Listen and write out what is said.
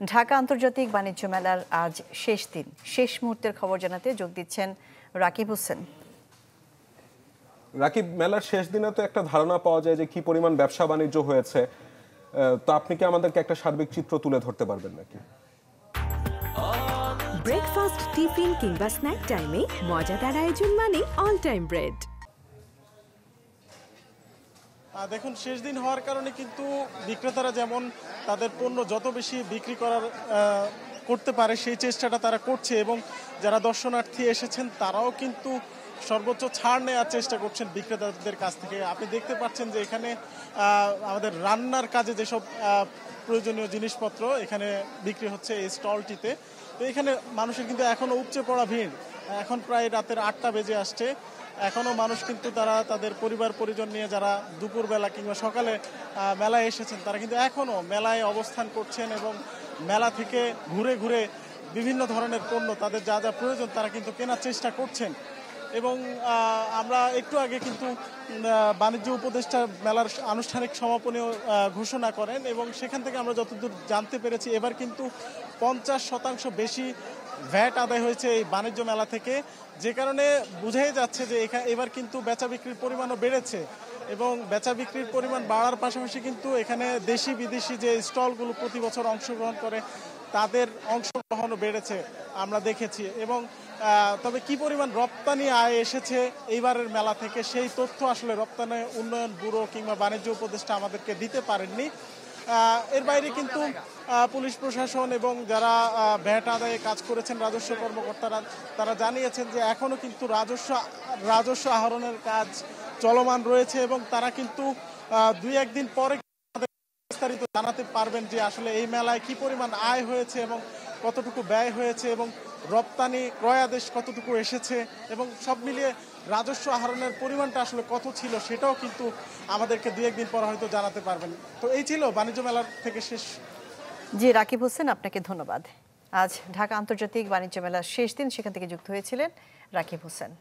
ঢাকা আন্তর্জাতিক বাণিজ্য মেলার আজ শেষ দিন। শেষ মুহূর্তের খবর জানাতে যোগ দিচ্ছেন রাকিব হোসেন। রাকিব, মেলার শেষ দিনে তো একটা ধারণা পাওয়া যায় যে কি পরিমাণ ব্যবসা বাণিজ্য হয়েছে, তো আপনি কি আমাদেরকে একটা সার্বিক চিত্র তুলে ধরতে পারবেন নাকি? ব্রেকফাস্ট, টিফিন কিংবা স্ন্যাক টাইমে মজাদার আয়োজন মানে অল টাইম ব্রেড। দেখুন, শেষ দিন হওয়ার কারণে কিন্তু বিক্রেতারা যেমন তাদের পণ্য যত বেশি বিক্রি করতে পারে সেই চেষ্টাটা তারা করছে, এবং যারা দর্শনার্থী এসেছেন তারাও কিন্তু সর্বোচ্চ ছাড় নেওয়ার চেষ্টা করছেন বিক্রেতাদের কাছ থেকে। আপনি দেখতে পাচ্ছেন যে এখানে আমাদের রান্নার কাজে যেসব প্রয়োজনীয় জিনিসপত্র এখানে বিক্রি হচ্ছে এই স্টলটিতে। তো এখানে মানুষের কিন্তু এখনও উপচে পড়া ভিড়। এখন প্রায় রাতের 8টা বেজে আসছে, এখনও মানুষ কিন্তু তারা তাদের পরিবার পরিজন নিয়ে যারা দুপুরবেলা কিংবা সকালে মেলায় এসেছেন তারা কিন্তু এখনও মেলায় অবস্থান করছেন, এবং মেলা থেকে ঘুরে ঘুরে বিভিন্ন ধরনের পণ্য তাদের যা যা প্রয়োজন তারা কিন্তু কেনার চেষ্টা করছেন। এবং আমরা একটু আগে কিন্তু বাণিজ্য উপদেষ্টা মেলার আনুষ্ঠানিক সমাপনীও ঘোষণা করেন, এবং সেখান থেকে আমরা যতদূর জানতে পেরেছি এবার কিন্তু 50% বেশি ভ্যাট আদায় হয়েছে এই বাণিজ্য মেলা থেকে, যে কারণে বোঝাই যাচ্ছে যে এবার কিন্তু বেচা বিক্রির পরিমাণও বেড়েছে। এবং বেচা বিক্রির পরিমাণ বাড়ার পাশাপাশি কিন্তু এখানে দেশি বিদেশি যে স্টলগুলো প্রতি বছর অংশগ্রহণ করে তাদের অংশগ্রহণও বেড়েছে আমরা দেখেছি। এবং তবে কি পরিমাণ রপ্তানি আয় এসেছে এইবারের মেলা থেকে সেই তথ্য আসলে রপ্তানি উন্নয়ন ব্যুরো কিংবা বাণিজ্য উপদেষ্টা আমাদেরকে দিতে পারেননি। এর বাইরে কিন্তু পুলিশ প্রশাসন এবং যারা ভ্যাট আদায়ে কাজ করেছেন রাজস্ব কর্মকর্তারা তারা জানিয়েছেন যে এখনও কিন্তু রাজস্ব আহরণের কাজ চলমান রয়েছে, এবং তারা কিন্তু 2-1 দিন পরে বিস্তারিত জানাতে পারবেন যে আসলে এই মেলায় কি পরিমাণ আয় হয়েছে এবং কতটুকু ব্যয় হয়েছে, এবং রপ্তানি ক্রয়াদেশ কতটুকু এসেছে, এবং সব মিলিয়ে রাজস্ব আহরণের পরিমাণটা আসলে কত ছিল সেটাও কিন্তু আমাদেরকে 2-1 দিন পর হয়তো জানাতে পারবেন। তো এই ছিল বাণিজ্য মেলার থেকে শেষ। জি রাকিব হোসেন, আপনাকে ধন্যবাদ। আজ ঢাকা আন্তর্জাতিক বাণিজ্য মেলার শেষ দিন, সেখান থেকে যুক্ত হয়েছিলেন রাকিব হোসেন।